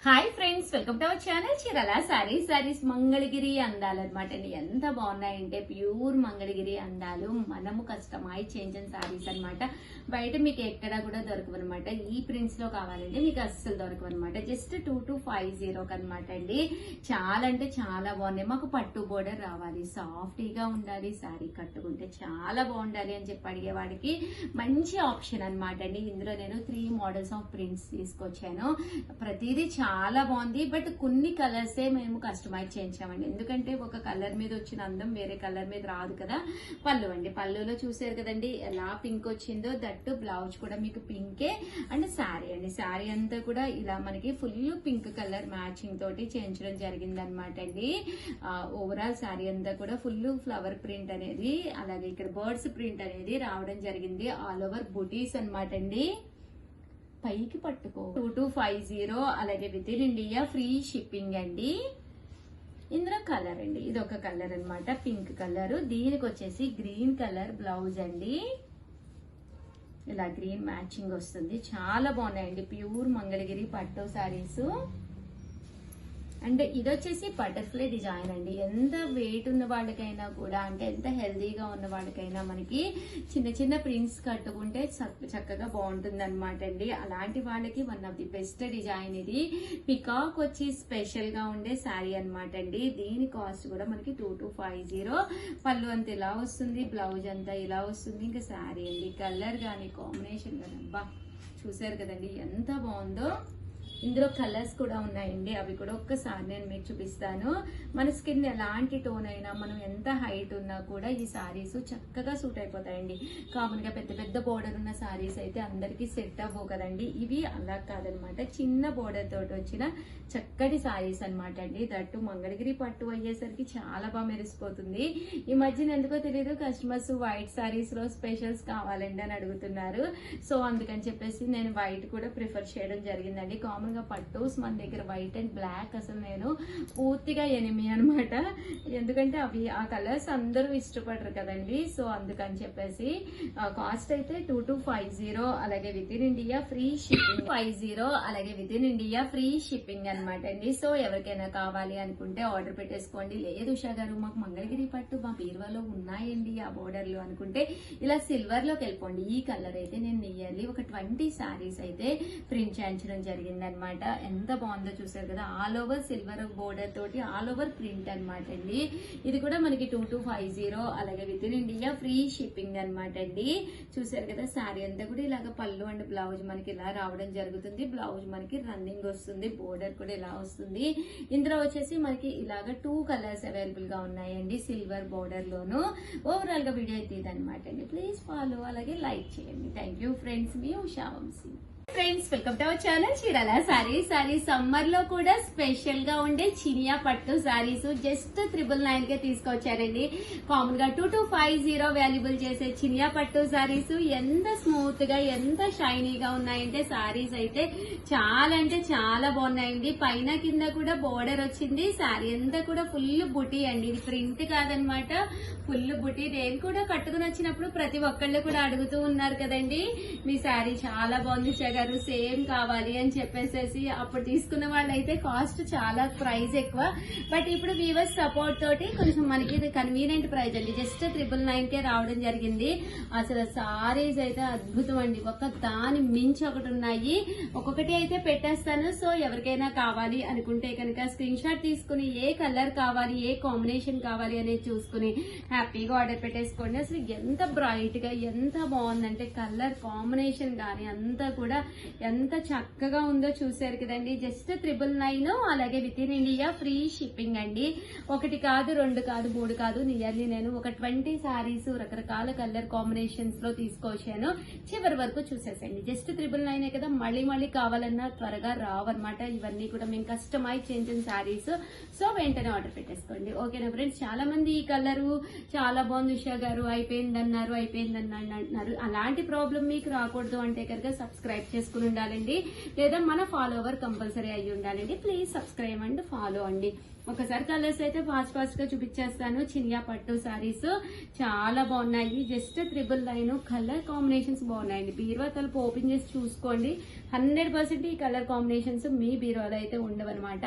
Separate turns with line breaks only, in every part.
Hi friends, welcome to our channel Chirala saris Mangalagiri అందాలు అనమాట అండి. ఎంత బాగున్నాయంటే ప్యూర్ మంగళగిరి అందాలు మనము కస్టమైజ్ చేయించిన సారీస్ అనమాట. బయట మీకు ఎక్కడా కూడా దొరకవు అనమాట. ఈ ప్రింట్స్ లో కావాలంటే మీకు అస్సలు దొరకవు అనమాట. జస్ట్ 2250 అనమాట అండి. చాలా అంటే చాలా బాగున్నాయి. మాకు పట్టు బోర్డర్ రావాలి, సాఫ్టీగా ఉండాలి, సారీ కట్టుకుంటే చాలా బాగుండాలి అని చెప్పి అడిగేవాడికి మంచి ఆప్షన్ అనమాట అండి. ఇందులో నేను 3 మోడల్స్ ఆఫ్ ప్రింట్స్ తీసుకొచ్చాను. ప్రతిదీ చాలా బాగుంది. బట్ కొన్ని కలర్సే మేము కస్టమైజ్ చేయించామండి. ఎందుకంటే ఒక కలర్ మీద వచ్చిన అందం వేరే కలర్ మీద రాదు కదా. పళ్ళు అండి, పళ్ళులో చూసారు కదండి ఎలా పింక్ వచ్చిందో. దట్టు బ్లౌజ్ కూడా మీకు పింకే. అండ్ శారీ అండి, శారీ అంతా కూడా ఇలా మనకి ఫుల్ పింక్ కలర్ మ్యాచింగ్ తోటి చేయించడం జరిగింది అనమాట అండి. ఓవరాల్ శారీ అంతా కూడా ఫుల్ ఫ్లవర్ ప్రింట్ అనేది, అలాగే ఇక్కడ బర్డ్స్ ప్రింట్ అనేది రావడం జరిగింది. ఆల్ ఓవర్ బుటీస్ అనమాట అండి. పైకి పట్టుకో 2250, అలాగే with in India free shipping అండి. ఇందులో కలర్ అండి, ఇది ఒక కలర్ అనమాట, పింక్ కలర్. దీనికి వచ్చేసి గ్రీన్ కలర్ బ్లౌజ్ అండి. ఇలా గ్రీన్ మ్యాచింగ్ వస్తుంది. చాలా బాగున్నాయండి ప్యూర్ మంగళగిరి పట్టు సారీస్. అండ్ ఇది వచ్చేసి బటర్ఫ్లై డిజైన్ అండి. ఎంత వెయిట్ ఉన్న వాళ్ళకైనా కూడా, అంటే ఎంత హెల్దీగా ఉన్న వాళ్ళకైనా మనకి చిన్న చిన్న ప్రింట్స్ కట్టుకుంటే చక్కగా బాగుంటుంది అనమాట అండి. అలాంటి వాళ్ళకి one of the best design ఇది. పికాక్ వచ్చి స్పెషల్ గా ఉండే శారీ అనమాట అండి. దీని కాస్ట్ కూడా మనకి 2250. పళ్ళు అంతా ఇలా వస్తుంది, బ్లౌజ్ అంతా ఇలా వస్తుంది. ఇంకా శారీ అండి, కలర్ కానీ కాంబినేషన్ కానీ అబ్బా చూసారు కదండి ఎంత బాగుందో. ఇందులో కలర్స్ కూడా ఉన్నాయండి, అవి కూడా ఒక్కసారి నేను మీకు చూపిస్తాను. మన స్కిన్ ఎలాంటి టోన్ అయినా, మనం ఎంత హైట్ ఉన్నా కూడా ఈ సారీస్ చక్కగా సూట్ అయిపోతాయండి. కామన్ గా పెద్ద పెద్ద బోర్డర్ ఉన్న సారీస్ అయితే అందరికి సెట్ అవ్వవు కదండి. ఇవి అలా కాదనమాట, చిన్న బోర్డర్ తోటి వచ్చిన చక్కటి సారీస్ అనమాట అండి. దట్టు మంగళగిరి పట్టు అయ్యేసరికి చాలా బాగా మెరిసిపోతుంది. ఈ మధ్యన ఎందుకో తెలియదు కస్టమర్స్ వైట్ సారీస్ లో స్పెషల్స్ కావాలండి అని అడుగుతున్నారు. సో అందుకని చెప్పేసి నేను వైట్ కూడా ప్రిఫర్ చేయడం జరిగిందండి. కామన్ గా పట్టూస్ మన దగ్గర వైట్ అండ్ బ్లాక్ అసలు నేను పూర్తిగా ఎనిమి అనమాట. ఎందుకంటే అవి ఆ కలర్స్ అందరూ ఇష్టపడరు కదండి. సో అందుకని చెప్పేసి కాస్ట్ అయితే 2250, అలాగే with in India free shipping. 50, అలాగే with in India free shipping అనమాట అండి. సో ఎవరికైనా కావాలి అనుకుంటే ఆర్డర్ పెట్టేసుకోండి. లేదు ఉషా గారు మాకు మంగళగిరి పట్టు మా బీరువాలో ఉన్నాయండి ఆ బోర్డర్ లో అనుకుంటే ఇలా సిల్వర్ లోకి వెళ్ళిపోండి. ఈ కలర్ అయితే నేను నియర్లీ ఒక 20 సారీస్ అయితే ప్రింట్ చేయించడం జరిగింది అనమాట. ఎంత బాగుందో చూసారు కదా. ఆల్ ఓవర్ సిల్వర్ బోర్డర్ తోటి ఆల్ ఓవర్ ప్రింట్ అనమాట అండి. ఇది కూడా మనకి 2250, అలాగే with in India free shipping అనమాట అండి. చూసారు కదా శారీ అంతా కూడా ఇలాగ పళ్ళు అండ్ బ్లౌజ్ మనకి ఇలా రావడం జరుగుతుంది. బ్లౌజ్ మనకి రన్నింగ్ వస్తుంది, బోర్డర్ కూడా ఇలా వస్తుంది. ఇందులో వచ్చేసి మనకి ఇలాగ 2 కలర్స్ అవైలబుల్ గా ఉన్నాయండి సిల్వర్ బోర్డర్ లోను. ఓవరాల్ గా వీడియో అయితే ఇదనమాట అండి. ప్లీజ్ ఫాలో, అలాగే లైక్ చేయండి. థ్యాంక్ యూ ఫ్రెండ్స్, మీ Usha Vamshi. Friends, welcome to our channel Chirala sarees. Summer లో కూడా స్పెషల్ గా ఉండే చినియా పట్టు సారీస్ జస్ట్ 999 కే తీసుకొచ్చారండి. కామన్ గా 2250 వాల్యుబుల్ చేసే చినియా పట్టు సారీస్ ఎంత స్మూత్ గా, ఎంత షైనీగా ఉన్నాయంటే సారీస్ అయితే చాలా అంటే చాలా బాగున్నాయండి. పైన కింద కూడా బోర్డర్ వచ్చింది. సారీ అంతా కూడా ఫుల్ బుటీ అండి. ఇది ప్రింట్ కాదనమాట, ఫుల్ బుటీ. నేను కూడా కట్టుకుని వచ్చినప్పుడు ప్రతి ఒక్కళ్ళు కూడా అడుగుతూ ఉన్నారు కదండి, మీ సారీ చాలా బాగుంది గారు, సేమ్ కావాలి అని చెప్పేసి. అప్పుడు తీసుకున్న వాళ్ళైతే కాస్ట్ చాలా ప్రైస్ ఎక్కువ. బట్ ఇప్పుడు వీవర్స్ సపోర్ట్ తోటి కొంచెం మనకి ఇది కన్వీనియంట్ ప్రైస్ అండి. జస్ట్ 999 కే రావడం జరిగింది. అసలు సారీస్ అయితే అద్భుతం అండి. ఒక దాని మించి ఒకటి ఉన్నాయి. ఒక్కొక్కటి అయితే పెట్టేస్తాను. సో ఎవరికైనా కావాలి అనుకుంటే కనుక స్క్రీన్ షాట్ తీసుకుని ఏ కలర్ కావాలి, ఏ కాంబినేషన్ కావాలి అనేది చూసుకుని హ్యాపీగా ఆర్డర్ పెట్టేసుకోండి. అసలు ఎంత బ్రైట్ గా, ఎంత బాగుందంటే కలర్ కాంబినేషన్ కానీ అంతా కూడా ఎంత చక్కగా ఉందో చూసారు కదండి. జస్ట్ 999, అలాగే with in India free shipping అండి. ఒకటి కాదు, 2 కాదు, 3 కాదు, నియర్లీ నేను ఒక 20 సారీస్ రకరకాల కలర్ కాంబినేషన్స్ లో తీసుకొచ్చాను. చివరి వరకు చూసేసండి. జస్ట్ 999 కదా, మళ్ళీ కావాలన్నా త్వరగా రావన్నమాట. ఇవన్నీ కూడా మేము కస్టమైజ్ చేయించిన సారీస్. సో వెంటనే ఆర్డర్ పెట్టేసుకోండి. ఓకేనా ఫ్రెండ్స్. చాలా మంది ఈ కలరు చాలా బాగుంది ఉషా గారు, అయిపోయిందన్నారు. అలాంటి ప్రాబ్లం మీకు రాకూడదు అంటే కనుక సబ్స్క్రైబ్ చేసుకుని ఉండాలండి, లేదా మన ఫాలోవర్ కంపల్సరీ అయ్యి ఉండాలండి. ప్లీజ్ సబ్స్క్రైబ్ అండ్ ఫాలో అండి. ఒకసారి కలర్స్ అయితే ఫాస్ట్ గా చూపించేస్తాను. చినియా పట్టు సారీస్ చాలా బాగున్నాయి. జస్ట్ 999 కలర్ కాంబినేషన్స్ బాగున్నాయండి. బీరువా తలుపు ఓపెన్ చేసి చూసుకోండి. 100% ఈ కలర్ కాంబినేషన్స్ మీ బీరువాలో అయితే ఉండవన్నమాట.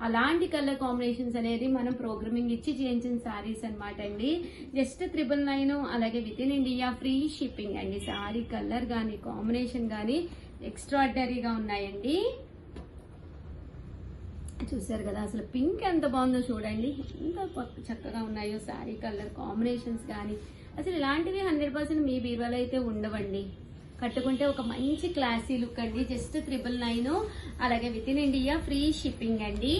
అలాంటి కలర్ కాంబినేషన్స్ అనేది మనం ప్రోగ్రామింగ్ ఇచ్చి చేయించిన సారీస్ అనమాట అండి. జస్ట్ 999, అలాగే with in India free shipping అండి. సారీ కలర్ గానీ కాంబినేషన్ గానీ ఎక్స్ట్రాడినరీగా ఉన్నాయండి. చూసారు కదా, అసలు పింక్ ఎంత బాగుందో చూడండి, ఎంత చక్కగా ఉన్నాయో శారీ కలర్ కాంబినేషన్స్ కానీ. అసలు ఇలాంటివి 100% మీ బీరువాలో అయితే ఉండవండి. కట్టుకుంటే ఒక మంచి క్లాసీ లుక్ అండి. జస్ట్ 999, అలాగే with in India free shipping అండి.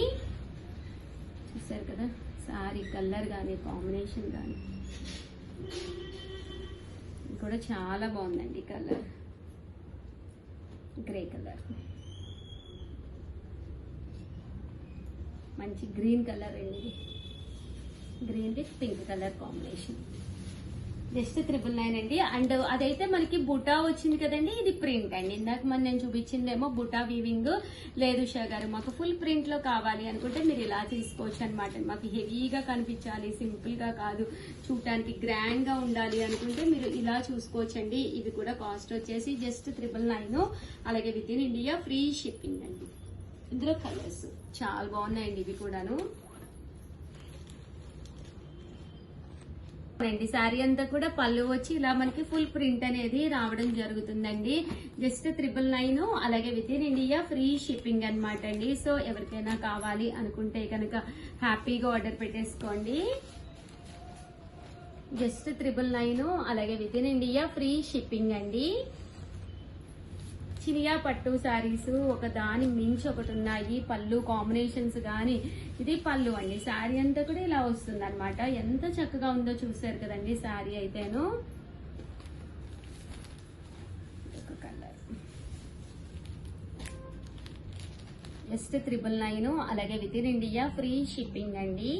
చూసారు కదా, శారీ కలర్ కానీ కాంబినేషన్ కానీ కూడా చాలా బాగుందండి. కలర్ గ్రే కలర్, మంచి గ్రీన్ కలర్ అండి. Green with pink colour combination. Just 999 అండి. అండ్ అదైతే మనకి బుటా వచ్చింది కదండి, ఇది ప్రింట్ అండి. ఇందాక మనం నేను చూపించిందేమో బుటా వీవింగ్. లేదు ఉషా గారు మాకు ఫుల్ ప్రింట్ లో కావాలి అనుకుంటే మీరు ఇలా తీసుకోవచ్చు అనమాట. మాకు హెవీగా కనిపించాలి, సింపుల్ గా కాదు, చూడటానికి గ్రాండ్ గా ఉండాలి అనుకుంటే మీరు ఇలా చూసుకోవచ్చండి. ఇవి కూడా కాస్ట్ వచ్చేసి జస్ట్ 999, అలాగే with in India free shipping అండి. ఇందులో కలర్స్ చాలా బాగున్నాయండి. ఇవి కూడాను అండి. శారీ అంతా కూడా పళ్ళు వచ్చి ఇలా మనకి ఫుల్ ప్రింట్ అనేది రావడం జరుగుతుందండి. జస్ట్ 999, అలాగే with in India free shipping అనమాట అండి. సో ఎవరికైనా కావాలి అనుకుంటే కనుక హ్యాపీగా ఆర్డర్ పెట్టేసుకోండి. జస్ట్ 999, అలాగే with in India free shipping అండి. చినియా పట్టు శారీస్ ఒక దాని మించి ఒకటి ఉన్నాయి. పళ్ళు కాంబినేషన్స్ కానీ, ఇది పళ్ళు అండి. శారీ అంతా కూడా ఇలా వస్తుంది అనమాట. ఎంత చక్కగా ఉందో చూసారు కదండి శారీ అయితేను. ఒక కలర్ జస్ట్ 999, అలాగే with in India free shipping అండి.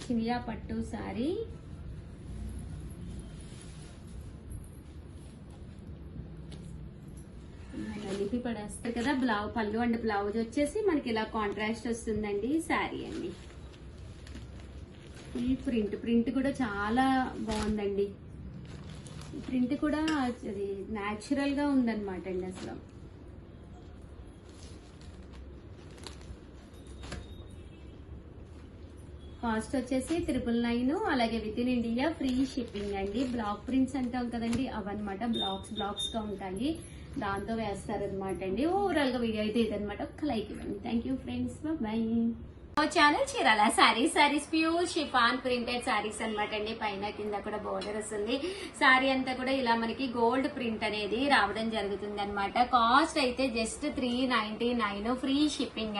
చినియా పట్టు శారీ లిపి పడేస్తారు కదా. పళ్ళు అండ్ బ్లౌజ్ వచ్చేసి మనకి ఇలా కాంట్రాస్ట్ వస్తుందండి. శారీ అండి ఫుల్ ప్రింట్ కూడా చాలా బాగుందండి. ప్రింట్ కూడా అది న్యాచురల్ గా ఉందన్నమాట అండి. అసలు కాస్ట్ వచ్చేసి 999, అలాగే with in India free shipping అండి. బ్లాక్ ప్రింట్స్ అంటాం కదండి, అవన్నమాట. బ్లాక్స్ గా ఉంటాయి, దాంతో వేస్తారనమాట అండి. ఓవరాల్ గా వీడియో అయితే ఇదనమాట. ఒక లైక్ ఇవ్వండి. Thank you friends, bye. Channel Chirala sarees pure chiffon printed sarees అనమాట అండి. పైన కింద కూడా బోర్డర్ వస్తుంది. సారీ అంతా కూడా ఇలా మనకి గోల్డ్ ప్రింట్ అనేది రావడం జరుగుతుంది అనమాట. కాస్ట్ అయితే జస్ట్ 399, ఫ్రీ షిప్పింగ్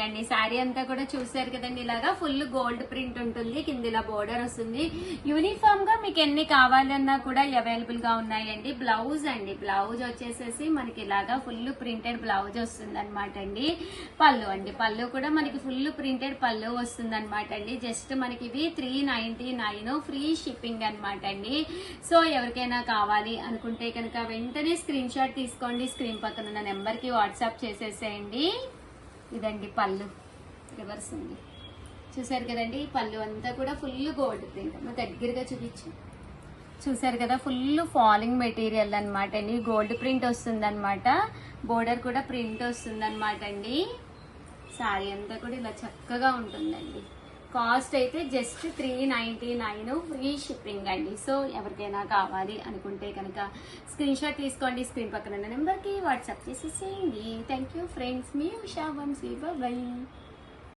అండి. సారీ అంతా కూడా చూసారు కదండి, ఇలాగా ఫుల్ గోల్డ్ ప్రింట్ ఉంటుంది. కింద ఇలా బోర్డర్ వస్తుంది. యూనిఫామ్ గా మీకు ఎన్ని కావాలన్నా కూడా అవైలబుల్ గా ఉన్నాయండి. బ్లౌజ్ అండి, బ్లౌజ్ వచ్చేసేసి మనకి ఇలాగా ఫుల్ ప్రింటెడ్ బ్లౌజ్ వస్తుంది అనమాట అండి. పళ్ళు అండి, పళ్ళు కూడా మనకి ఫుల్ ప్రింటెడ్ పళ్ళు వస్తుంది అనమాట అండి. జస్ట్ మనకి ఇవి 399, ఫ్రీ షిప్పింగ్ అనమాట అండి. సో ఎవరికైనా కావాలి అనుకుంటే కనుక వెంటనే స్క్రీన్ షాట్ తీసుకోండి. స్క్రీన్ పక్కన ఉన్న నెంబర్ కి వాట్సాప్ చేసేసేయండి. ఇదండి పళ్ళు, రివర్స్ ఉంది. చూసారు కదండి, పళ్ళు అంతా కూడా ఫుల్ గోల్డ్ ప్రింట్. దగ్గరగా చూసారు కదా, ఫుల్ ఫాలింగ్ మెటీరియల్ అనమాట అండి. గోల్డ్ ప్రింట్ వస్తుంది అనమాట. బోర్డర్ కూడా ప్రింట్ వస్తుంది అనమాట అండి. శారీ అంతా కూడా ఇలా చక్కగా ఉంటుందండి. కాస్ట్ అయితే జస్ట్ 399, ఫ్రీ షిప్పింగ్ అండి. సో ఎవరికైనా కావాలి అనుకుంటే కనుక స్క్రీన్ షాట్ తీసుకోండి. స్క్రీన్ పక్కన ఉన్న నెంబర్కి వాట్సాప్ చేసేసేయండి. థ్యాంక్ యూ ఫ్రెండ్స్, మీ ఉషా వంశీ, బాయ్.